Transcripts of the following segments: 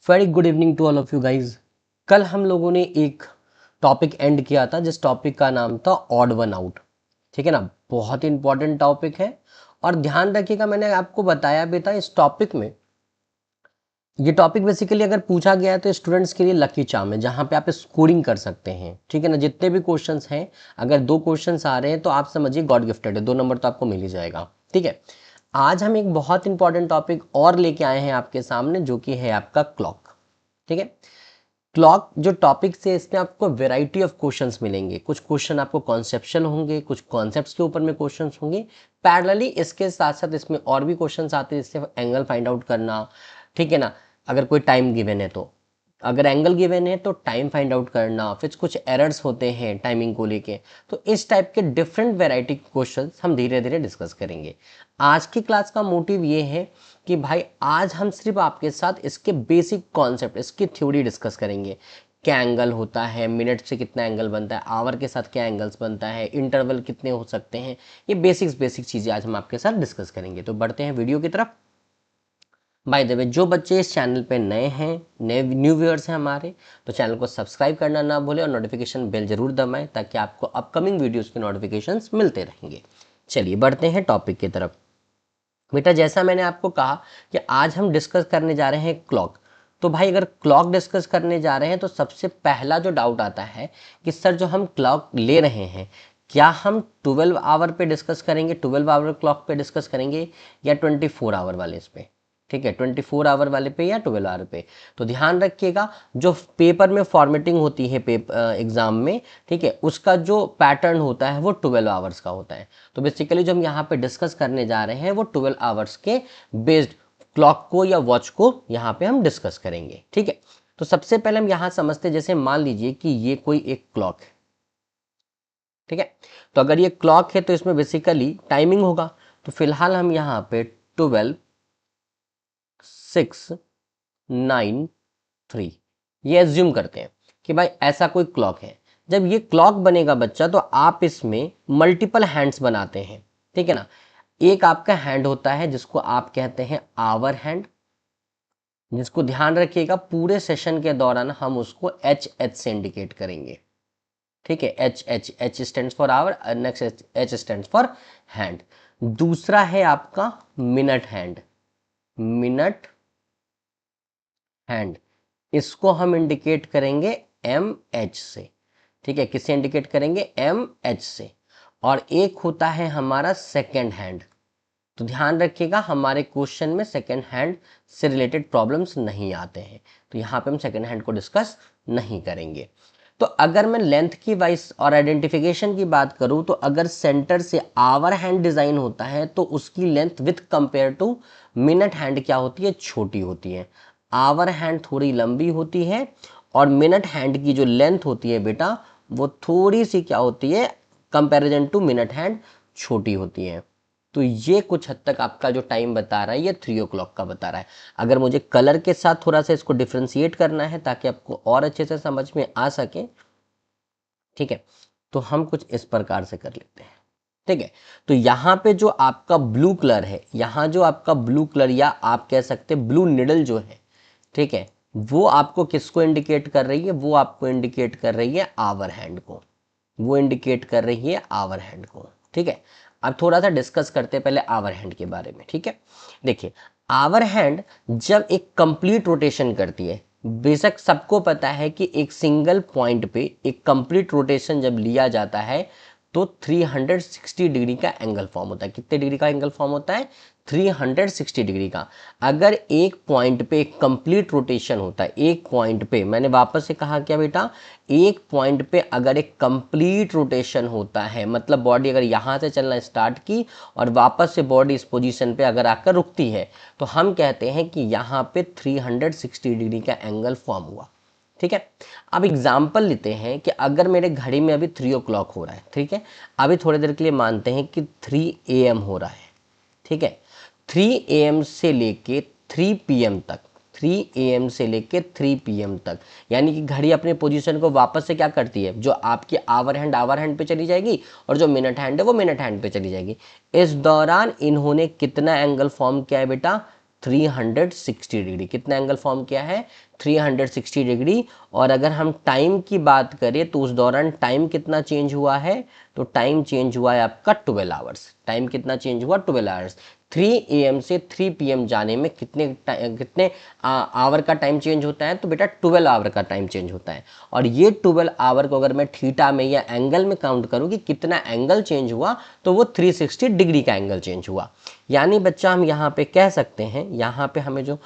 Very good evening to all of you guys. कल हम लोगों ने एक टॉपिक एंड किया था जिस टॉपिक का नाम था ऑड वन आउट। ठीक है ना, बहुत ही इंपॉर्टेंट टॉपिक है और ध्यान रखिएगा, मैंने आपको बताया भी था इस टॉपिक में। ये टॉपिक बेसिकली अगर पूछा गया है तो स्टूडेंट्स के लिए लकी चार्म है जहां पे आप स्कोरिंग कर सकते हैं। ठीक है ना, जितने भी क्वेश्चंस हैं, अगर 2 क्वेश्चंस आ रहे हैं तो आप समझिए गॉड गिफ्टेड है, 2 नंबर तो आपको मिल ही जाएगा। ठीक है, आज हम एक बहुत इंपॉर्टेंट टॉपिक और लेके आए हैं आपके सामने जो कि है आपका क्लॉक। ठीक है, क्लॉक जो टॉपिक से इसमें आपको वेराइटी ऑफ क्वेश्चंस मिलेंगे। कुछ क्वेश्चन आपको कॉन्सेप्शल होंगे, कुछ कॉन्सेप्ट्स के ऊपर में क्वेश्चंस होंगे। पैरेलली इसके साथ साथ इसमें और भी क्वेश्चंस आते हैं जिससे एंगल फाइंड आउट करना। ठीक है ना, अगर कोई टाइम गिवन है तो, अगर एंगल गिवन है तो टाइम फाइंड आउट करना, फिर कुछ एरर्स होते हैं टाइमिंग को लेके। तो इस टाइप के डिफरेंट वेराइटी क्वेश्चंस हम धीरे धीरे डिस्कस करेंगे। आज की क्लास का मोटिव ये है कि भाई आज हम सिर्फ आपके साथ इसके बेसिक कॉन्सेप्ट, इसकी थ्योरी डिस्कस करेंगे। क्या एंगल होता है, मिनट से कितना एंगल बनता है, आवर के साथ क्या एंगल्स बनता है, इंटरवल कितने हो सकते हैं, ये बेसिक चीज़ें आज हम आपके साथ डिस्कस करेंगे। तो बढ़ते हैं वीडियो की तरफ। बाय द वे, जो बच्चे इस चैनल पे नए हैं, नए न्यू व्यूअर्स हैं हमारे, तो चैनल को सब्सक्राइब करना ना भूलें और नोटिफिकेशन बेल जरूर दबाएं ताकि आपको अपकमिंग वीडियोस के नोटिफिकेशंस मिलते रहेंगे। चलिए बढ़ते हैं टॉपिक की तरफ। बेटा जैसा मैंने आपको कहा कि आज हम डिस्कस करने जा रहे हैं क्लॉक। तो भाई अगर क्लॉक डिस्कस करने जा रहे हैं तो सबसे पहला जो डाउट आता है कि सर जो हम क्लॉक ले रहे हैं, क्या हम 12 आवर पे डिस्कस करेंगे, 12 आवर क्लॉक पे डिस्कस करेंगे या 24 आवर वाले इस पे। ठीक है, 24 आवर वाले पे या 12 आवर पे। तो ध्यान रखिएगा, जो पेपर में फॉर्मेटिंग होती है एग्जाम में, ठीक है, उसका जो पैटर्न होता है वो 12 आवर्स का होता है। तो बेसिकली जो हम यहाँ पे डिस्कस करने जा रहे हैं वो 12 आवर्स के बेस्ड क्लॉक को या वॉच को यहाँ पे हम डिस्कस करेंगे। ठीक है, तो सबसे पहले हम यहाँ समझते, जैसे मान लीजिए कि ये कोई एक क्लॉक है। ठीक है, तो अगर ये क्लॉक है तो इसमें बेसिकली टाइमिंग होगा। तो फिलहाल हम यहाँ पे 12, 6, 9, 3 ये एज्यूम करते हैं कि भाई ऐसा कोई क्लॉक है। जब ये क्लॉक बनेगा बच्चा तो आप इसमें मल्टीपल हैंड्स बनाते हैं। ठीक है ना, एक आपका हैंड होता है जिसको आप कहते हैं आवर हैंड, जिसको ध्यान रखिएगा पूरे सेशन के दौरान हम उसको एच एच से इंडिकेट करेंगे। ठीक है, H H, H stand for hour, next H stand for hand. दूसरा है आपका मिनट हैंड, मिनट हैंड, इसको हम इंडिकेट करेंगे एम एच से। ठीक है, किससे इंडिकेट करेंगे, एम एच से। और एक होता है हमारा सेकेंड हैंड। तो ध्यान रखिएगा हमारे क्वेश्चन में सेकेंड हैंड से रिलेटेड प्रॉब्लम्स नहीं आते हैं, तो यहाँ पे हम सेकेंड हैंड को डिस्कस नहीं करेंगे। तो अगर मैं लेंथ की वाइज और आइडेंटिफिकेशन की बात करूं तो अगर सेंटर से आवर हैंड डिजाइन होता है तो उसकी length with compare to minute hand क्या होती है, छोटी होती है। आवर हैंड थोड़ी लंबी होती है और मिनट हैंड की जो लेंथ होती है बेटा वो थोड़ी सी क्या होती है, कंपैरिजन टू मिनट हैंड छोटी होती है। तो ये कुछ हद तक आपका जो टाइम बता रहा है ये 3 o'clock का बता रहा है। अगर मुझे कलर के साथ थोड़ा सा इसको डिफ्रेंशिएट करना है ताकि आपको और अच्छे से समझ में आ सके, ठीक है, तो हम कुछ इस प्रकार से कर लेते हैं। ठीक है, तो यहाँ पे जो आपका ब्लू कलर है, यहाँ जो आपका ब्लू कलर या आप कह सकते हैं ब्लू निडल जो है, ठीक है, वो आपको किसको इंडिकेट कर रही है, वो आपको इंडिकेट कर रही है आवर हैंड को, वो इंडिकेट कर रही है आवर हैंड को। ठीक है, अब थोड़ा सा डिस्कस करते हैं पहले आवर हैंड के बारे में। ठीक है, देखिए आवर हैंड जब एक कंप्लीट रोटेशन करती है, बेशक सबको पता है कि एक सिंगल पॉइंट पे एक कंप्लीट रोटेशन जब लिया जाता है तो 360 डिग्री का एंगल फॉर्म होता है। कितने डिग्री का एंगल फॉर्म होता है, 360 डिग्री का। अगर एक पॉइंट पे एक कंप्लीट रोटेशन होता है, एक पॉइंट पे, मैंने वापस से कहा क्या बेटा, एक पॉइंट पे अगर एक कंप्लीट रोटेशन होता है, मतलब बॉडी अगर यहाँ से चलना स्टार्ट की और वापस से बॉडी इस पोजीशन पे अगर आकर रुकती है तो हम कहते हैं कि यहाँ पे 360 डिग्री का एंगल फॉर्म हुआ। ठीक है, अब एग्जाम्पल लेते हैं कि अगर मेरे घड़ी में अभी 3 o'clock हो रहा है, ठीक है, अभी थोड़ी देर के लिए मानते हैं कि 3 AM हो रहा है। ठीक है, 3 AM से लेके 3 PM तक, 3 AM से लेके 3 PM तक, यानी कि घड़ी अपने पोजीशन को वापस से क्या करती है, जो आपकी आवर हैंड पे चली जाएगी और जो मिनट हैंड है वो मिनट हैंड पे चली जाएगी। इस दौरान इन्होंने कितना एंगल फॉर्म किया है बेटा, 360 डिग्री। कितना एंगल फॉर्म किया है, 360 डिग्री। और अगर हम टाइम की बात करें तो उस दौरान टाइम कितना चेंज हुआ है, तो टाइम चेंज हुआ है आपका 12 आवर्स। टाइम कितना चेंज हुआ, 12 आवर्स। 3 AM से 3 PM जाने में कितने आवर का टाइम चेंज होता है, तो बेटा 12 आवर का टाइम चेंज होता है। और ये 12 आवर को अगर मैं थीटा में या एंगल में काउंट करूँ कि कितना एंगल चेंज हुआ, तो वो 360 डिग्री का एंगल चेंज हुआ। यानी बच्चा हम यहाँ पे कह सकते हैं, यहाँ पे हमें जो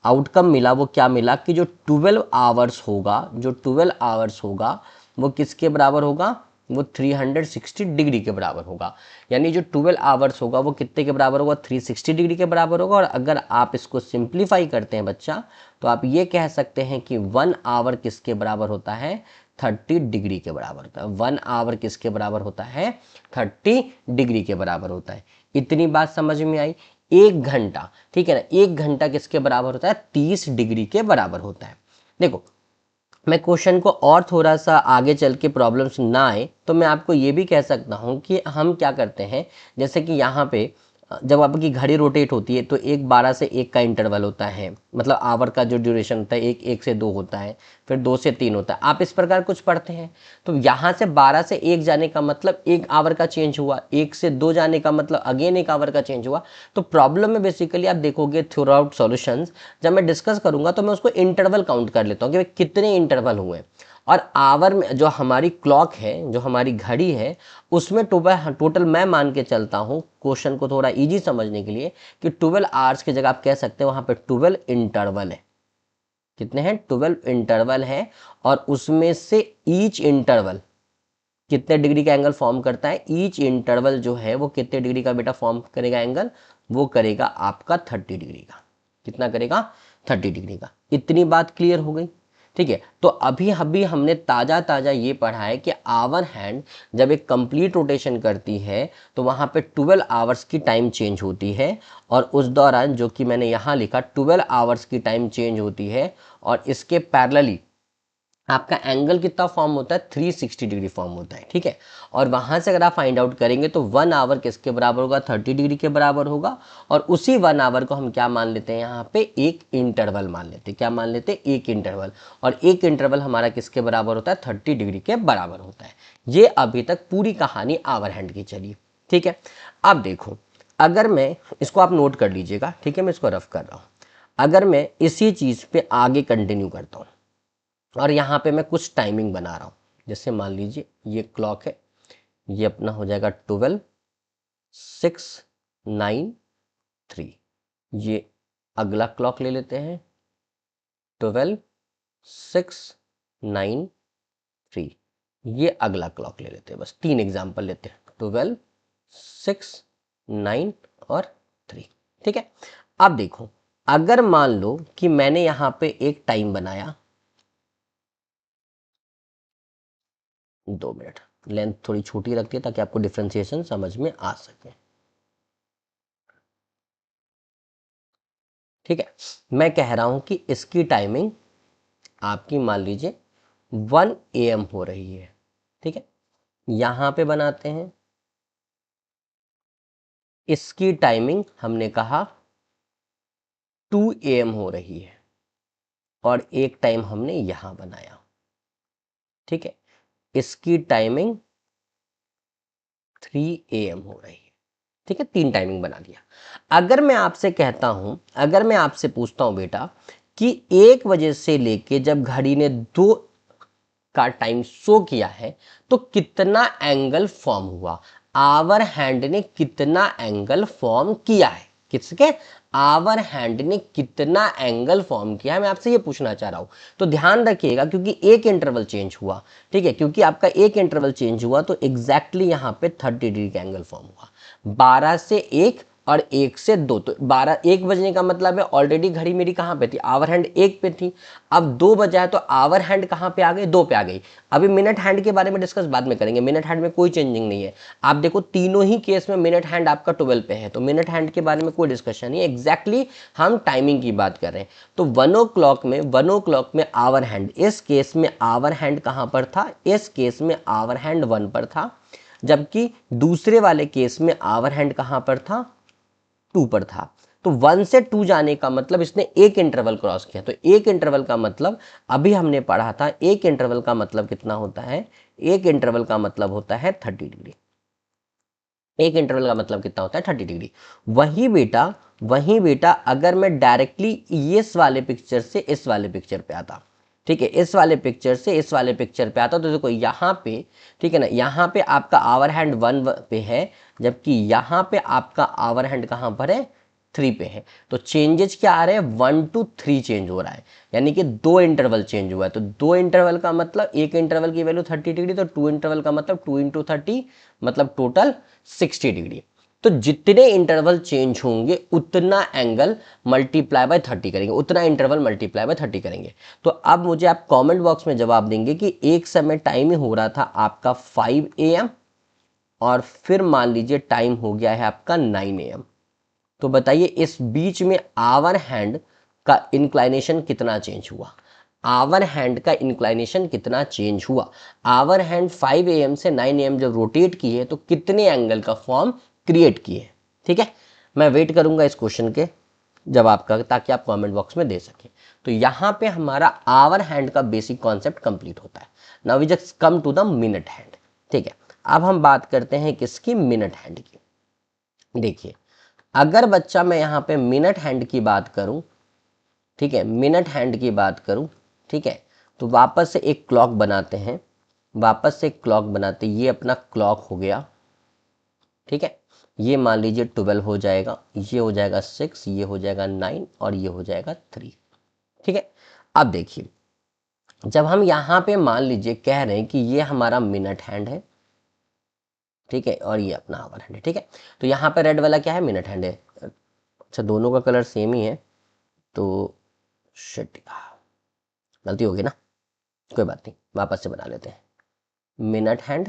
आउटकम मिला वो क्या मिला कि जो 12 आवर्स होगा, जो 12 आवर्स होगा वो किसके बराबर होगा, वो 360 डिग्री के बराबर होगा। यानी जो 12 आवर्स होगा वो कितने के बराबर होगा, 360 डिग्री के बराबर होगा। और अगर आप इसको सिंप्लीफाई करते हैं बच्चा, तो आप ये कह सकते हैं कि 1 आवर किसके बराबर होता है, 30 डिग्री के बराबर होता है। 1 आवर किसके बराबर होता है, 30 डिग्री के बराबर होता है। इतनी बात समझ में आई। 1 घंटा, ठीक है ना, 1 घंटा किसके बराबर होता है, 30 डिग्री के बराबर होता है। देखो मैं क्वेश्चन को और थोड़ा सा आगे चल के प्रॉब्लम्स ना आए तो मैं आपको ये भी कह सकता हूँ कि हम क्या करते हैं, जैसे कि यहाँ पे जब आपकी घड़ी रोटेट होती है तो एक 12 से 1 का इंटरवल होता है, मतलब आवर का जो ड्यूरेशन होता है 1 से 2 होता है, फिर 2 से 3 होता है। आप इस प्रकार कुछ पढ़ते हैं। तो यहाँ से 12 से 1 जाने का मतलब 1 आवर का चेंज हुआ, 1 से 2 जाने का मतलब अगेन 1 आवर का चेंज हुआ। तो प्रॉब्लम में बेसिकली आप देखोगे थ्रू आउट सॉल्यूशंस, जब मैं डिस्कस करूंगा तो मैं उसको इंटरवल काउंट कर लेता हूँ कि कितने इंटरवल हुए। और आवर में जो हमारी क्लॉक है, जो हमारी घड़ी है, उसमें टोटल मैं मान के चलता हूँ क्वेश्चन को थोड़ा इजी समझने के लिए कि 12 आवर्स की जगह आप कह सकते हैं वहां पे 12 इंटरवल है। कितने हैं, 12 इंटरवल है। और उसमें से ईच इंटरवल कितने डिग्री का एंगल फॉर्म करता है, ईच इंटरवल जो है वो कितने डिग्री का बेटा फॉर्म करेगा एंगल, वो करेगा आपका 30 डिग्री का। कितना करेगा, 30 डिग्री का। इतनी बात क्लियर हो गई, ठीक है। तो अभी हमने ताजा ये पढ़ा है कि आवर हैंड जब एक कंप्लीट रोटेशन करती है तो वहां पे 12 आवर्स की टाइम चेंज होती है। और उस दौरान जो कि मैंने यहां लिखा 12 आवर्स की टाइम चेंज होती है। और इसके पैरेलली आपका एंगल कितना फॉर्म होता है, 360 डिग्री फॉर्म होता है, ठीक है। और वहां से अगर आप फाइंड आउट करेंगे तो 1 आवर किसके बराबर होगा, 30 डिग्री के बराबर होगा। और उसी 1 आवर को हम क्या मान लेते हैं, यहाँ पे एक इंटरवल मान लेते हैं। क्या मान लेते हैं, एक इंटरवल। और एक इंटरवल हमारा किसके बराबर होता है, 30 डिग्री के बराबर होता है। ये अभी तक पूरी कहानी आवर हैंड की चली, ठीक है। अब देखो, अगर मैं इसको आप नोट कर लीजिएगा, ठीक है, मैं इसको रफ कर रहा हूँ। अगर मैं इसी चीज पे आगे कंटिन्यू करता हूँ और यहाँ पे मैं कुछ टाइमिंग बना रहा हूँ, जैसे मान लीजिए ये क्लॉक है, ये अपना हो जाएगा 12, 6, 9, 3। ये अगला क्लॉक ले लेते हैं, 12, 6, 9, 3। ये अगला क्लॉक ले लेते हैं, बस 3 एग्जाम्पल लेते हैं, 12, 6, 9 और 3, ठीक है। अब देखो, अगर मान लो कि मैंने यहाँ पे एक टाइम बनाया, 2 मिनट, लेंथ थोड़ी छोटी रखती है ताकि आपको डिफ्रेंसिएशन समझ में आ सके, ठीक है। मैं कह रहा हूं कि इसकी टाइमिंग आपकी मान लीजिए 1 AM हो रही है, ठीक है। यहां पे बनाते हैं, इसकी टाइमिंग हमने कहा 2 AM हो रही है। और एक टाइम हमने यहां बनाया, ठीक है। इसकी टाइमिंग 3 AM हो रही है, ठीक है। 3 टाइमिंग बना दिया। अगर मैं आपसे कहता हूं, अगर मैं आपसे पूछता हूं बेटा कि 1 बजे से लेके जब घड़ी ने 2 का टाइम शो किया है तो कितना एंगल फॉर्म हुआ, आवर हैंड ने कितना एंगल फॉर्म किया है, किसके, आवर हैंड ने कितना एंगल फॉर्म किया है, मैं आपसे ये पूछना चाह रहा हूं। तो ध्यान रखिएगा क्योंकि एक इंटरवल चेंज हुआ, ठीक है, क्योंकि आपका एक इंटरवल चेंज हुआ तो एग्जैक्टली यहां पे 30 डिग्री का एंगल फॉर्म हुआ। 12 से 1 और 1 से 2, तो 12, 1 बजने का मतलब है ऑलरेडी घड़ी मेरी कहां पे थी, आवर हैंड 1 पे थी। अब 2 बजा है तो आवर हैंड कहां पे आ गई, 2 पे आ गई। अभी मिनट हैंड के बारे में डिस्कस बाद में करेंगे, मिनट हैंड में कोई चेंजिंग नहीं है। आप देखो तीनों ही केस में मिनट हैंड आपका 12 पे है, तो मिनट हैंड के बारे में कोई डिस्कशन नहीं है, एग्जैक्टली हम टाइमिंग की बात कर रहे हैं। तो 1 o'clock में आवर हैंड, इस केस में आवर हैंड कहां पर था, इस केस में आवर हैंड 1 पर था। जबकि दूसरे वाले केस में आवर हैंड कहां पर था, 2 पर था। तो 1 से 2 जाने का मतलब इसने एक इंटरवल क्रॉस किया। तो एक इंटरवल का मतलब अभी हमने पढ़ा था, एक इंटरवल का मतलब कितना होता है, एक इंटरवल का मतलब होता है 30 डिग्री। एक इंटरवल का मतलब कितना होता है 30 डिग्री। वही बेटा अगर मैं डायरेक्टली इस वाले पिक्चर से इस वाले पिक्चर पे आता, ठीक है, इस वाले पिक्चर से इस वाले पिक्चर पे आता, तो देखो यहाँ पे, ठीक है ना, यहाँ पे आपका आवर हैंड 1 पे है, जबकि यहाँ पे आपका आवर हैंड कहाँ पर है, 3 पे है। तो चेंजेस क्या आ रहे हैं, 1 to 3 चेंज हो रहा है, यानी कि 2 इंटरवल चेंज हुआ है। तो 2 इंटरवल का मतलब, एक इंटरवल की वैल्यू 30 डिग्री, तो 2 इंटरवल का मतलब 2 into 30 मतलब टोटल 60 डिग्री। तो जितने इंटरवल चेंज होंगे उतना एंगल मल्टीप्लाई बाय 30 करेंगे, उतना इंटरवल मल्टीप्लाई बाय 30 करेंगे। तो अब मुझे आप कमेंट बॉक्स में जवाब देंगे कि एक समय टाइम ही हो रहा था आपका 5 AM और फिर मान लीजिए टाइम हो गया है आपका 9 AM। तो बताइए इस बीच में आवर हैंड का इंक्लाइनेशन कितना चेंज हुआ, आवर हैंड का इंक्लाइनेशन कितना चेंज हुआ। आवर हैंड 5 AM से 9 AM जब रोटेट किए तो कितने एंगल का फॉर्म क्रिएट किए। ठीक है, मैं वेट करूंगा इस क्वेश्चन के जवाब का, ताकि आप कमेंट बॉक्स में दे सकें। तो यहां पे हमारा आवर हैंड का बेसिक कॉन्सेप्ट कंप्लीट होता है। Now we just come to the minute hand. ठीक है, अब हम बात करते हैं किसकी, मिनट हैंड की। देखिए, अगर बच्चा मैं यहाँ पे मिनट हैंड की बात करूं, ठीक है, मिनट हैंड की बात करूं, ठीक है, तो वापस से एक क्लॉक बनाते हैं, वापस से एक क्लॉक बनाते, ये अपना क्लॉक हो गया, ठीक है, ये मान लीजिए 12 हो जाएगा, ये हो जाएगा 6, ये हो जाएगा 9 और ये हो जाएगा 3। ठीक है, अब देखिए जब हम यहाँ पे मान लीजिए कह रहे हैं कि ये हमारा मिनट हैंड है, ठीक है, और ये अपना आवर हैंड है, ठीक है, तो यहाँ पे रेड वाला क्या है, मिनट हैंड है। अच्छा, दोनों का कलर सेम ही है, तो शिट, गलती होगी ना, कोई बात नहीं, वापस से बना लेते हैं। मिनट हैंड,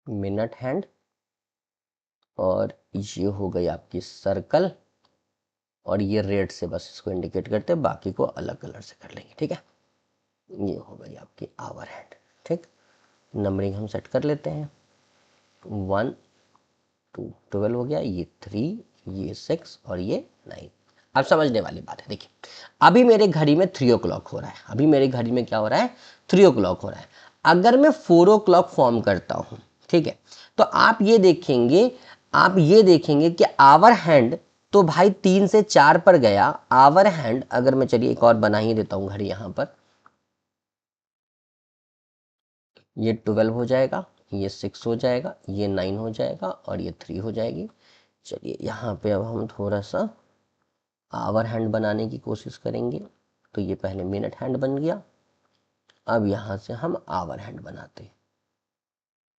मिनट हैंड, और ये हो गई आपकी सर्कल, और ये रेड से बस इसको इंडिकेट करते हैं, बाकी को अलग कलर से कर लेंगे। ठीक है, ये हो गई आपकी आवर हैंड। ठीक, नंबरिंग हम सेट कर लेते हैं, 1 2 12 हो गया, ये 3, ये 6 और ये 9। अब समझने वाली बात है, देखिए अभी मेरे घड़ी में 3 o'clock हो रहा है, अभी मेरे घड़ी में क्या हो रहा है, 3 o'clock हो रहा है। अगर मैं 4 o'clock फॉर्म करता हूं, ठीक है, तो आप ये देखेंगे, आप ये देखेंगे कि आवर हैंड तो भाई 3 से 4 पर गया, आवर हैंड अगर मैं, चलिए एक और बना ही देता हूं घड़ी यहां पर, ये 12 हो जाएगा, ये 6 हो जाएगा, ये 9 हो जाएगा और ये 3 हो जाएगी। चलिए यहाँ पे अब हम थोड़ा सा आवर हैंड बनाने की कोशिश करेंगे, तो ये पहले मिनट हैंड बन गया, अब यहाँ से हम आवर हैंड बनाते हैं,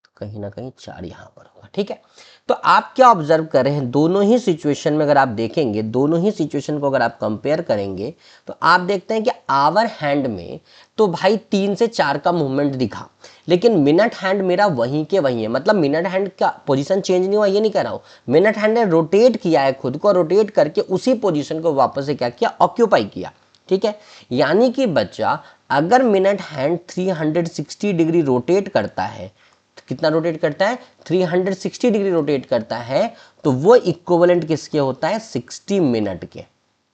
तो कहीं ना कहीं 4 यहाँ पर होगा। ठीक है, तो आप क्या ऑब्जर्व कर रहे हैं, दोनों ही सिचुएशन में अगर आप देखेंगे, दोनों ही सिचुएशन को अगर आप कंपेयर करेंगे, तो आप देखते हैं कि आवर हैंड में तो भाई 3 से 4 का मूवमेंट दिखा, लेकिन मिनट हैंड मेरा वहीं के वहीं है, मतलब मिनट हैंड का पोजीशन चेंज नहीं हुआ, ये नहीं कह रहा हूं, मिनट हैंड ने रोटेट किया है, खुद को रोटेट करके उसी पोजीशन को वापस से क्या किया, ऑक्यूपाई किया। ठीक है, यानी कि बच्चा अगर मिनट हैंड 360 डिग्री रोटेट करता है, तो कितना रोटेट करता है, 360 डिग्री रोटेट करता है, तो वो इक्विवेलेंट किसके होता है, 60 मिनट के,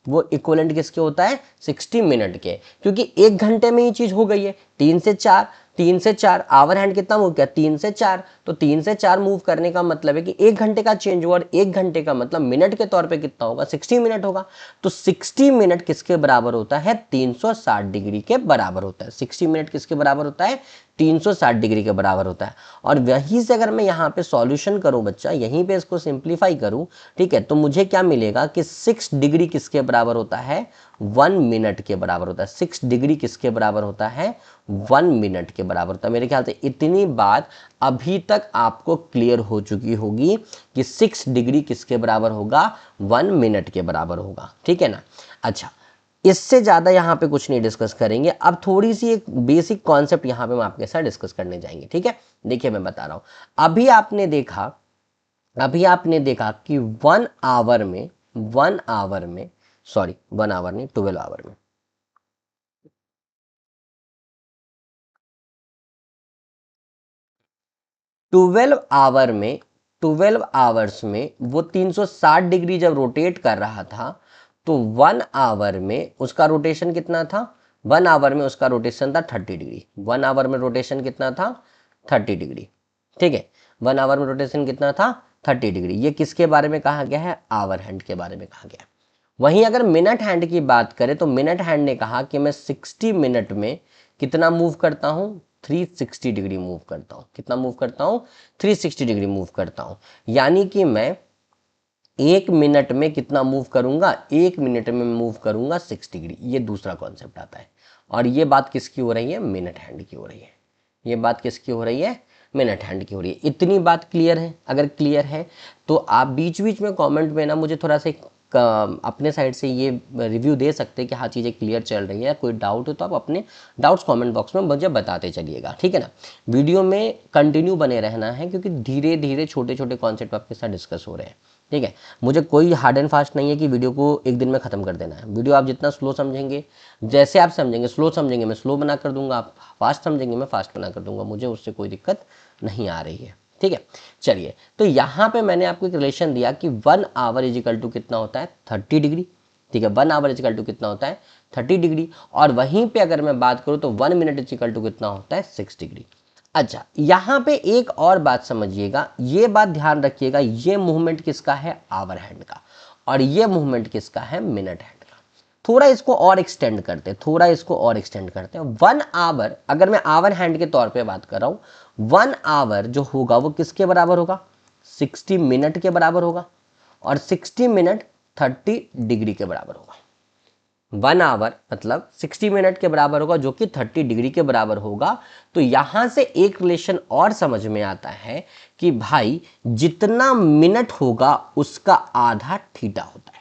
वो इक्विवेलेंट किसके होता है, 60 मिनट के, क्योंकि 1 घंटे में ये चीज हो गई है। 3 से 4, 3 से 4 आवर हैंड कितना मूव किया, 3 से 4, तो 3 से 4 मूव करने का मतलब है कि 1 घंटे का चेंज हुआ, और 1 घंटे का मतलब मिनट के तौर पे कितना होगा, 60 मिनट होगा। तो 60 मिनट किसके बराबर होता है, 360 डिग्री के बराबर होता है। 60 मिनट किसके बराबर होता है, 360 डिग्री के बराबर होता है। और वहीं से अगर मैं यहाँ पे सॉल्यूशन करूं बच्चा, यहीं पे इसको सिंप्लीफाई करूं, ठीक है, तो मुझे क्या मिलेगा कि 6 डिग्री किसके बराबर होता है, 1 मिनट के बराबर होता है। 6 डिग्री किसके बराबर होता है, 1 मिनट के बराबर होता है। मेरे ख्याल से इतनी बात अभी तक आपको क्लियर हो चुकी होगी कि 6 डिग्री किसके बराबर होगा, 1 मिनट के बराबर होगा। ठीक है ना। अच्छा, इससे ज्यादा यहाँ पे कुछ नहीं डिस्कस करेंगे, अब थोड़ी सी एक बेसिक कॉन्सेप्ट यहाँ पे हम आपके साथ डिस्कस करने जाएंगे। ठीक है, देखिए मैं बता रहा हूं, अभी आपने देखा कि 1 आवर में, 1 आवर में, सॉरी 1 आवर नहीं, 12 आवर में, 12 आवर में 12 आवर्स में वो 360 डिग्री जब रोटेट कर रहा था तो 1 आवर में उसका रोटेशन कितना था, 1 आवर में उसका रोटेशन था 30 डिग्री। 1 आवर में रोटेशन कितना था, 30 डिग्री। ठीक है, 1 आवर में रोटेशन कितना था, 30 डिग्री। ये किसके बारे में कहा गया है, आवर हैंड के बारे में कहा गया है। वहीं अगर मिनट हैंड की बात करें तो मिनट हैंड ने कहा कि मैं 60 मिनट में कितना मूव करता हूं, 360 डिग्री मूव करता हूं। कितना मूव करता हूं, 360 डिग्री मूव करता हूं। यानी कि मैं 1 मिनट में कितना मूव करूंगा, 1 मिनट में मूव करूंगा 6 डिग्री। ये दूसरा कॉन्सेप्ट आता है। और ये बात किसकी हो रही है, मिनट हैंड की हो रही है। ये बात किसकी हो रही है, मिनट हैंड की हो रही है। इतनी बात क्लियर है? अगर क्लियर है तो आप बीच बीच में कमेंट में ना मुझे थोड़ा सा अपने साइड से ये रिव्यू दे सकते हैं कि हाँ चीज़ें क्लियर चल रही है। कोई डाउट हो तो आप अपने डाउट्स कमेंट बॉक्स में मुझे बताते चलिएगा, ठीक है ना। वीडियो में कंटिन्यू बने रहना है क्योंकि धीरे धीरे छोटे छोटे कॉन्सेप्ट आपके साथ डिस्कस हो रहे हैं, ठीक है। मुझे कोई हार्ड एंड फास्ट नहीं है कि वीडियो को एक दिन में ख़त्म कर देना है। वीडियो आप जितना स्लो समझेंगे, जैसे आप समझेंगे, स्लो समझेंगे मैं स्लो बना कर दूंगा, आप फास्ट समझेंगे मैं फास्ट बना कर दूंगा। मुझे उससे कोई दिक्कत नहीं आ रही है, ठीक है। चलिए, तो यहाँ पे मैंने आपको एक रिलेशन दिया कि 1 आवर इजिकल टू कितना होता है, 30 डिग्री, ठीक है। 1 आवर इजिकल टू कितना होता है, 30 डिग्री। और वहीं पे अगर मैं बात करूँ तो 1 मिनट इजिकल टू कितना होता है, 6 डिग्री। अच्छा, यहाँ पे एक और बात समझिएगा, ये बात ध्यान रखिएगा, ये मूवमेंट किसका है, आवर हैंड का, और ये मूवमेंट किसका है, मिनट हैंड का। थोड़ा इसको और एक्सटेंड करते हैं, थोड़ा इसको और एक्सटेंड करते हैं। 1 आवर, अगर मैं आवर हैंड के तौर पे बात कर रहा हूं, 1 आवर जो होगा वो किसके बराबर होगा, 60 मिनट के बराबर होगा। और 60 मिनट 30 डिग्री के बराबर होगा। 1 आवर मतलब 60 मिनट के बराबर होगा, जो कि 30 डिग्री के बराबर होगा। तो यहां से एक रिलेशन और समझ में आता है कि भाई जितना मिनट होगा उसका आधा थीटा होता है।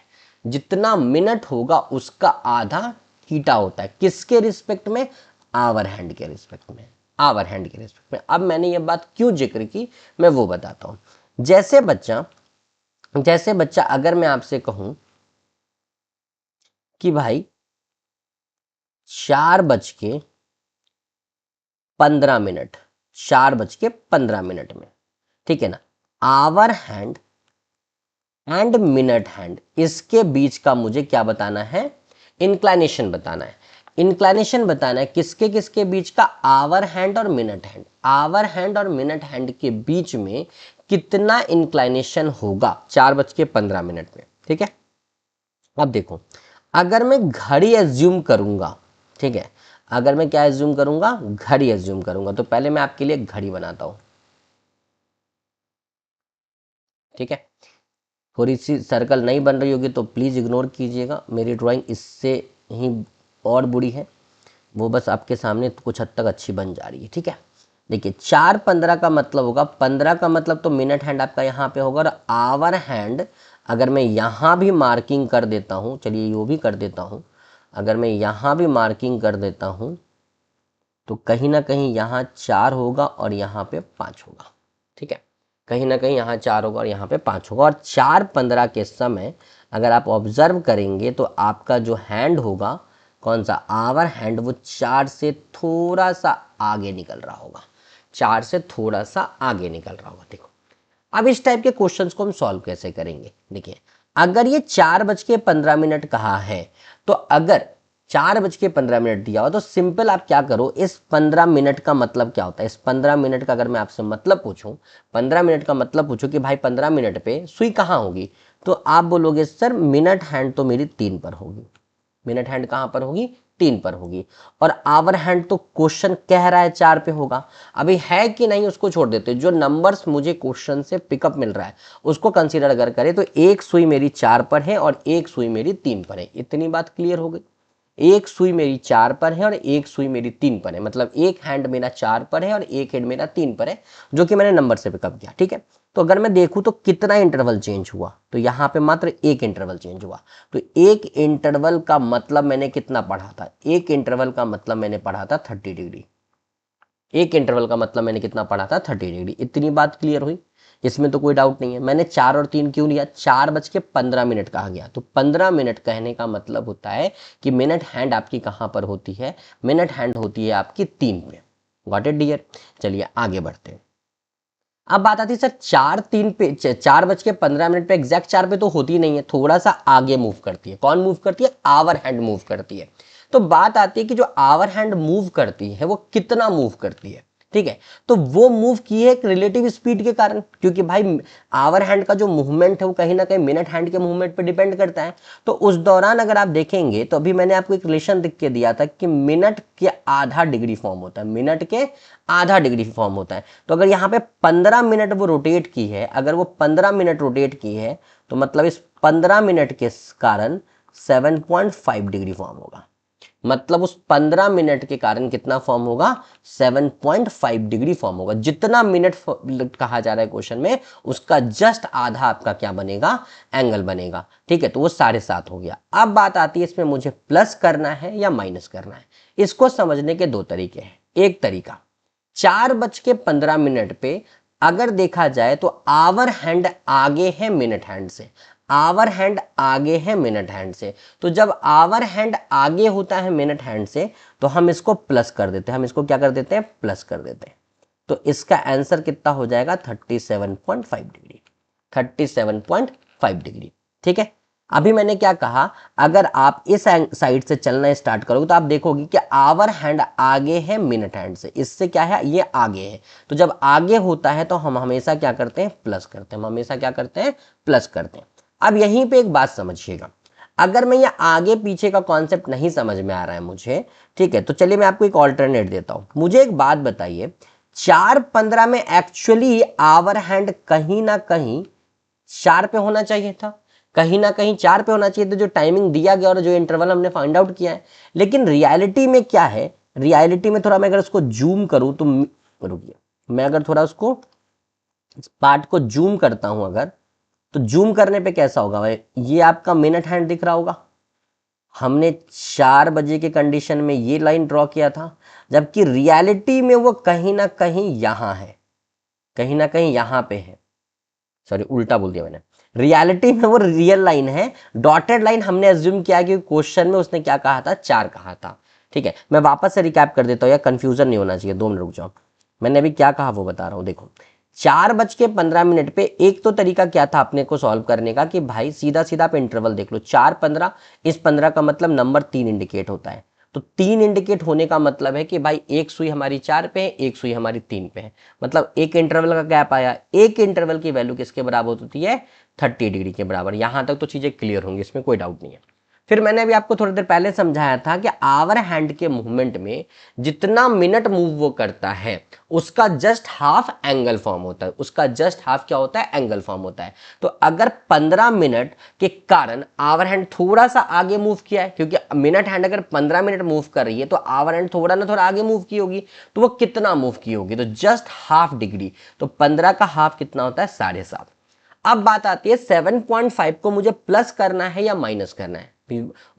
जितना मिनट होगा उसका आधा थीटा होता है। किसके रिस्पेक्ट में, आवर हैंड के रिस्पेक्ट में, आवर हैंड के रिस्पेक्ट में। अब मैंने ये बात क्यों जिक्र की, मैं वो बताता हूं। जैसे बच्चा अगर मैं आपसे कहूं कि भाई 4:15, 4:15 में, ठीक है ना, hour hand and minute hand, इसके बीच का मुझे क्या बताना है, इंक्लाइनेशन बताना है। इंक्लाइनेशन बताना है किसके किसके बीच का, आवर हैंड और मिनट हैंड। आवर हैंड और मिनट हैंड के बीच में कितना इंक्लाइनेशन होगा 4:15 में, ठीक है। अब देखो, अगर मैं घड़ी एज्यूम करूंगा, ठीक है, अगर मैं क्या एज्यूम करूंगा, घड़ी एज्यूम करूंगा, तो पहले मैं आपके लिए घड़ी बनाता हूं, ठीक है। थोड़ी सी सर्कल नहीं बन रही होगी तो प्लीज़ इग्नोर कीजिएगा, मेरी ड्राइंग इससे ही और बुरी है, वो बस आपके सामने कुछ हद तक अच्छी बन जा रही है, ठीक है। देखिए 4:15 का मतलब होगा, 15 का मतलब तो मिनट हैंड आपका यहाँ पे होगा, और आवर हैंड अगर मैं यहाँ भी मार्किंग कर देता हूँ, चलिए यो भी कर देता हूँ, अगर मैं यहाँ भी मार्किंग कर देता हूँ तो कहीं ना कहीं यहाँ 4 होगा और यहाँ पे 5 होगा, ठीक है। कहीं ना कहीं यहाँ 4 होगा और यहाँ पे 5 होगा। और 4:15 के समय अगर आप ऑब्जर्व करेंगे तो आपका जो हैंड होगा, कौन सा, आवर हैंड, वो 4 से थोड़ा सा आगे निकल रहा होगा, 4 से थोड़ा सा आगे निकल रहा होगा। देखो अब इस टाइप के क्वेश्चंस को हम सॉल्व कैसे करेंगे। देखिए अगर ये 4:15 कहा है, तो अगर 4:15 दिया हो तो सिंपल आप क्या करो, इस 15 मिनट का मतलब क्या होता है, इस 15 मिनट का अगर मैं आपसे मतलब पूछूं, 15 मिनट का मतलब पूछूं कि भाई 15 मिनट पे सुई कहाँ होगी, तो आप बोलोगे सर मिनट हैंड तो मेरी 3 पर होगी। मिनट हैंड कहाँ पर होगी, 3 पर होगी। और आवर हैंड तो क्वेश्चन कह रहा है 4 पे होगा, अभी है कि नहीं उसको छोड़ देते, जो नंबर्स मुझे क्वेश्चन से पिकअप मिल रहा है उसको कंसीडर अगर करें तो एक सुई मेरी 4 पर है और एक सुई मेरी 3 पर है। इतनी बात क्लियर हो गई, एक सुई मेरी 4 पर है और एक सुई मेरी 3 पर है, मतलब एक हैंड मेरा 4 पर है और एक हैंड मेरा 3 पर है, जो कि मैंने नंबर से पिकअप किया, ठीक है। तो अगर मैं देखूं तो कितना इंटरवल चेंज हुआ, तो यहाँ पे मात्र एक इंटरवल चेंज हुआ। तो एक इंटरवल का मतलब मैंने कितना पढ़ा था, एक इंटरवल का मतलब मैंने पढ़ा था 30 डिग्री। एक इंटरवल का मतलब मैंने कितना पढ़ा था, 30 डिग्री। इतनी बात क्लियर हुई, इसमें तो कोई डाउट नहीं है। मैंने 4 और 3 क्यों लिया, 4:15 कहा गया, तो 15 मिनट कहने का मतलब होता है कि मिनट हैंड आपकी कहाँ पर होती है, मिनट हैंड होती है आपकी 3 पे। Got it dear. चलिए आगे बढ़ते हैं। अब बात आती है सर 4:03 पे 4:15 पे एग्जैक्ट 4 पे तो होती नहीं है, थोड़ा सा आगे मूव करती है। कौन मूव करती है? आवर हैंड मूव करती है। तो बात आती है कि जो आवर हैंड मूव करती है वो कितना मूव करती है, ठीक है। तो वो मूव की है एक रिलेटिव स्पीड के कारण, क्योंकि भाई आवर हैंड का जो मूवमेंट है वो कहीं ना कहीं मिनट हैंड के मूवमेंट पे डिपेंड करता है। तो उस दौरान अगर आप देखेंगे तो अभी मैंने आपको एक रिलेशन लिख के दिया था कि मिनट के आधा डिग्री फॉर्म होता है, मिनट के आधा डिग्री फॉर्म होता है। तो अगर यहाँ पे 15 मिनट वो रोटेट की है, अगर वो 15 मिनट रोटेट की है तो मतलब इस 15 मिनट के कारण 7.5 डिग्री फॉर्म होगा। मतलब उस 15 मिनट के कारण कितना फॉर्म होगा? 7.5 डिग्री फॉर्म होगा। जितना मिनट कहा जा रहा है क्वेश्चन में उसका जस्ट आधा आपका क्या बनेगा? एंगल बनेगा, ठीक है। तो वो 7.5 हो गया। अब बात आती है इसमें मुझे प्लस करना है या माइनस करना है। इसको समझने के दो तरीके हैं। एक तरीका 4:15 पे अगर देखा जाए तो आवर हैंड आगे है मिनट हैंड से, आवर हैंड आगे है मिनट हैंड से। तो जब आवर हैंड आगे होता है मिनट हैंड से तो हम इसको प्लस कर देते हैं, हम इसको क्या कर देते हैं? प्लस कर देते हैं। तो इसका आंसर कितना हो जाएगा? 37.5 डिग्री, 37.5 डिग्री, ठीक है। अभी मैंने क्या कहा, अगर आप इस साइड से चलना स्टार्ट करोगे तो आप देखोगे कि आवर हैंड आगे है मिनट हैंड से, इससे क्या है? ये आगे है। तो जब आगे होता है तो हम हमेशा क्या करते हैं? प्लस करते हैं। हम हमेशा क्या करते हैं? प्लस करते हैं। अब यहीं पे एक बात समझिएगा, अगर मैं ये आगे पीछे का कॉन्सेप्ट नहीं समझ में आ रहा है मुझे, ठीक है, तो चलिए मैं आपको एक ऑल्टरनेट देता हूं। मुझे एक बात बताइए, 4:15 में एक्चुअली आवर हैंड कहीं ना कहीं 4 पे होना चाहिए था, कहीं ना कहीं 4 पे होना चाहिए था, जो टाइमिंग दिया गया और जो इंटरवल हमने फाइंड आउट किया है। लेकिन रियलिटी में क्या है? रियलिटी में थोड़ा मैं अगर उसको जूम करूं तो रुकिए, मैं अगर थोड़ा उसको पार्ट को जूम करता हूं अगर, तो जूम करने पे कैसा होगा भाई? ये आपका मिनट हैंड दिख रहा होगा। हमने 4 बजे के कंडीशन में ये लाइन ड्रॉ किया था, जबकि रियलिटी में वो कहीं ना कहीं यहां है, कहीं ना कहीं यहां पे है। सॉरी, उल्टा बोल दिया मैंने। रियलिटी में वो रियल लाइन है, डॉटेड लाइन हमने एज्यूम किया कि क्वेश्चन में उसने क्या कहा था? 4 कहा था, ठीक है। मैं वापस से रिकैप कर देता हूं, या कंफ्यूजन नहीं होना चाहिए, 2 मिनट रुक जाओ। मैंने अभी क्या कहा वो बता रहा हूं। देखो 4:15 पे एक तो तरीका क्या था अपने को सॉल्व करने का कि भाई सीधा सीधा आप इंटरवल देख लो, 4:15, इस 15 का मतलब नंबर 3 इंडिकेट होता है। तो 3 इंडिकेट होने का मतलब है कि भाई एक सुई हमारी 4 पे है, एक सुई हमारी 3 पे है, मतलब एक इंटरवल का गैप आया। एक इंटरवल की वैल्यू किसके बराबर होती है? 30 डिग्री के बराबर। यहां तक तो चीजें क्लियर होंगी, इसमें कोई डाउट नहीं है। फिर मैंने अभी आपको थोड़ी देर पहले समझाया था कि आवर हैंड के मूवमेंट में जितना मिनट मूव वो करता है उसका जस्ट हाफ एंगल फॉर्म होता है, उसका जस्ट हाफ क्या होता है? एंगल फॉर्म होता है। तो अगर 15 मिनट के कारण आवर हैंड थोड़ा सा आगे मूव किया है, क्योंकि मिनट हैंड अगर 15 मिनट मूव कर रही है तो आवर हैंड थोड़ा ना थोड़ा आगे मूव की होगी, तो वो कितना मूव की होगी? तो जस्ट हाफ डिग्री। तो 15 का हाफ कितना होता है? 7.5। अब बात आती है 7.5 को मुझे प्लस करना है या माइनस करना है।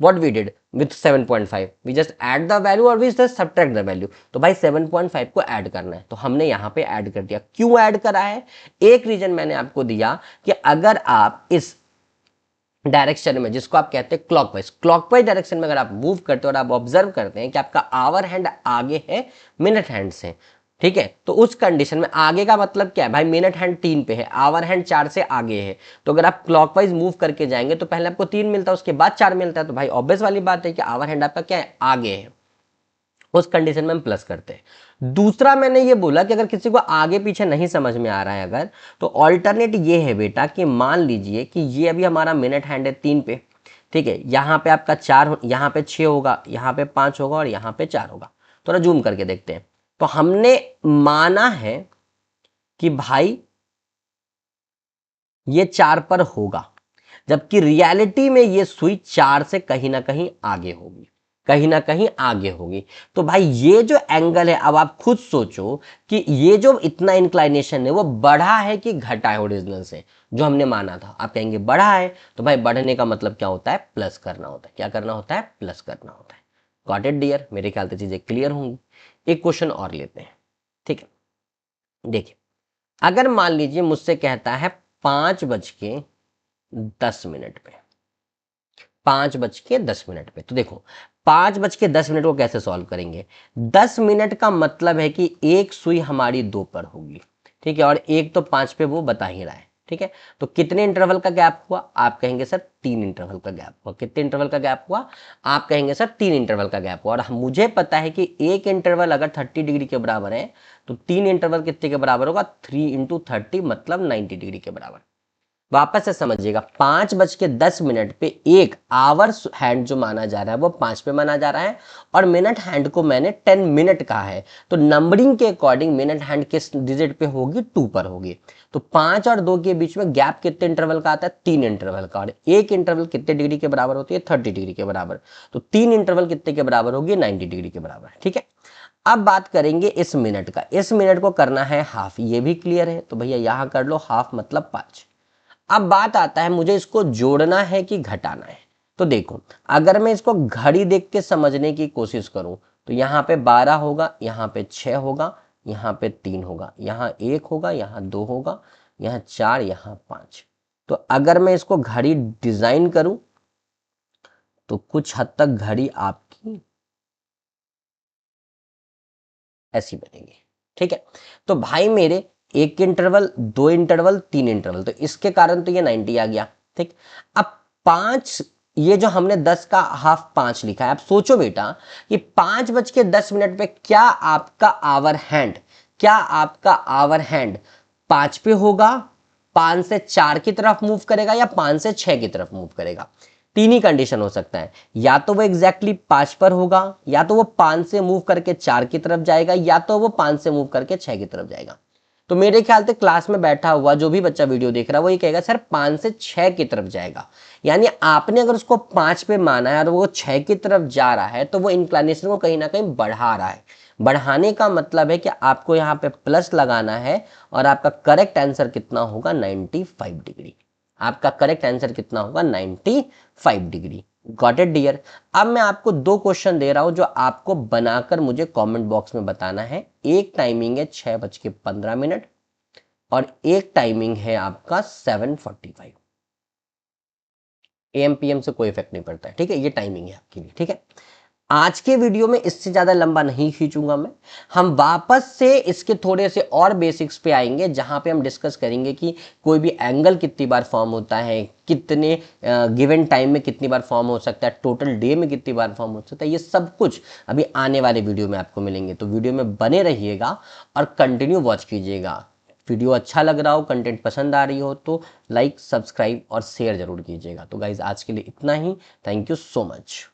What we did with 7.5, we just add the value और we just subtract the value। तो भाई 7.5 को ऐड करना है, तो हमने यहाँ पे ऐड कर दिया। क्यों ऐड करा है? एक रीजन मैंने आपको दिया कि अगर आप इस डायरेक्शन में, जिसको आप कहते हैं क्लॉकवाइज डायरेक्शन में अगर आप मूव करते हो और आप ऑब्जर्व करते हैं कि आपका आवर हैंड आगे है मिनट हैंड से, ठीक है, तो उस कंडीशन में आगे का मतलब क्या है भाई? मिनट हैंड 3 पे है, आवर हैंड 4 से आगे है। तो अगर आप क्लॉकवाइज मूव करके जाएंगे तो पहले आपको 3 मिलता है, उसके बाद 4 मिलता है। तो भाई ऑब्वियस वाली बात है कि आवर हैंड आपका क्या है? आगे है। उस कंडीशन में हम प्लस करते हैं। दूसरा मैंने ये बोला कि अगर किसी को आगे पीछे नहीं समझ में आ रहा है अगर, तो ऑल्टरनेट ये है बेटा कि मान लीजिए कि ये अभी हमारा मिनट हैंड है 3 पे, ठीक है, यहाँ पे आपका 4, यहाँ पे 6 होगा, यहाँ पे 5 होगा और यहाँ पे 4 होगा। थोड़ा जूम करके देखते हैं। तो हमने माना है कि भाई ये 4 पर होगा, जबकि रियलिटी में ये सुई 4 से कहीं ना कहीं आगे होगी, कहीं ना कहीं आगे होगी। तो भाई ये जो एंगल है, अब आप खुद सोचो कि ये जो इतना इंक्लाइनेशन है वो बढ़ा है कि घटा है ओरिजिनल से, जो हमने माना था। आप कहेंगे बढ़ा है, तो भाई बढ़ने का मतलब क्या होता है? प्लस करना होता है। क्या करना होता है? प्लस करना होता है। Got it dear? मेरे ख्याल से चीजें क्लियर होंगी। एक क्वेश्चन और लेते हैं, ठीक है। देखिए, अगर मान लीजिए मुझसे कहता है 5:10 पे, 5:10 पे, तो देखो 5:10 को कैसे सॉल्व करेंगे? 10 मिनट का मतलब है कि एक सुई हमारी 2 पर होगी, ठीक है, और एक तो 5 पे वो बता ही रहा है। ठीक है, तो कितने इंटरवल का गैप हुआ? आप कहेंगे सर 3 इंटरवल का गैप हुआ। कितने इंटरवल का गैप हुआ? आप कहेंगे सर 3 इंटरवल का गैप हुआ। और मुझे पता है कि एक इंटरवल अगर 30 डिग्री के बराबर है तो 3 इंटरवल कितने के बराबर होगा? 3 इंटू 30 मतलब 90 डिग्री के बराबर। वापस से समझिएगा, 5:10 पे एक आवर हैंड जो माना जा रहा है वो 5 पे माना जा रहा है, और मिनट हैंड को मैंने 10 मिनट कहा है, तो नंबरिंग के अकॉर्डिंग मिनट हैंड किस डिजिट पे होगी? 2 पर होगी। तो 5 और 2 के बीच में गैप कितने इंटरवल का आता है? 3 इंटरवल का। और एक इंटरवल कितने डिग्री के बराबर होती है? 30 डिग्री के बराबर। तो 3 इंटरवल कितने के बराबर होगी? 90 डिग्री के बराबर। ठीक है, अब बात करेंगे इस मिनट का। इस मिनट को करना है हाफ, ये भी क्लियर है, तो भैया यहां कर लो हाफ मतलब 5। अब बात आता है मुझे इसको जोड़ना है कि घटाना है। तो देखो, अगर मैं इसको घड़ी देख के समझने की कोशिश करूं तो यहाँ पे 12 होगा, यहाँ पे 6 होगा, यहाँ पे 3 होगा, यहाँ 1 होगा, यहाँ 2 होगा, यहाँ 4, यहाँ 5। तो अगर मैं इसको घड़ी डिजाइन करूं तो कुछ हद तक घड़ी आपकी ऐसी बनेगी। ठीक है, तो भाई मेरे एक इंटरवल, 2 इंटरवल, 3 इंटरवल, तो इसके कारण तो ये 90 आ गया। ठीक, अब 5, ये जो हमने 10 का हाफ 5 लिखा है, अब सोचो बेटा कि 5:10 पे क्या आपका आवर हैंड, क्या आपका आवर हैंड 5 पे होगा, 5 से 4 की तरफ मूव करेगा, या 5 से 6 की तरफ मूव करेगा? तीन ही कंडीशन हो सकता है, या तो वो एग्जैक्टली 5 पर होगा, या तो वो 5 से मूव करके 4 की तरफ जाएगा, या तो वो 5 से मूव करके 6 की तरफ जाएगा। तो मेरे ख्याल से क्लास में बैठा हुआ जो भी बच्चा वीडियो देख रहा है वो ये कहेगा सर 5 से 6 की तरफ जाएगा। यानी आपने अगर उसको 5 पे माना है और वो 6 की तरफ जा रहा है तो वो इंक्लाइनेशन को कहीं ना कहीं बढ़ा रहा है। बढ़ाने का मतलब है कि आपको यहाँ पे प्लस लगाना है, और आपका करेक्ट आंसर कितना होगा? 95 डिग्री। आपका करेक्ट आंसर कितना होगा? 95 डिग्री। Got it dear? अब मैं आपको 2 क्वेश्चन दे रहा हूं जो आपको बनाकर मुझे कमेंट बॉक्स में बताना है। एक टाइमिंग है 6:15 और एक टाइमिंग है आपका 7:45। AM PM से कोई इफेक्ट नहीं पड़ता है। ठीक है, ये टाइमिंग है आपके लिए। ठीक है, आज के वीडियो में इससे ज्यादा लंबा नहीं खींचूंगा मैं। हम वापस से इसके थोड़े से और बेसिक्स पे आएंगे, जहां पे हम डिस्कस करेंगे कि कोई भी एंगल कितनी बार फॉर्म होता है, कितने गिवन टाइम में कितनी बार फॉर्म हो सकता है, टोटल डे में कितनी बार फॉर्म हो सकता है। ये सब कुछ अभी आने वाले वीडियो में आपको मिलेंगे, तो वीडियो में बने रहिएगा और कंटिन्यू वॉच कीजिएगा। वीडियो अच्छा लग रहा हो, कंटेंट पसंद आ रही हो तो लाइक, सब्सक्राइब और शेयर जरूर कीजिएगा। तो गाइज आज के लिए इतना ही। Thank you so much.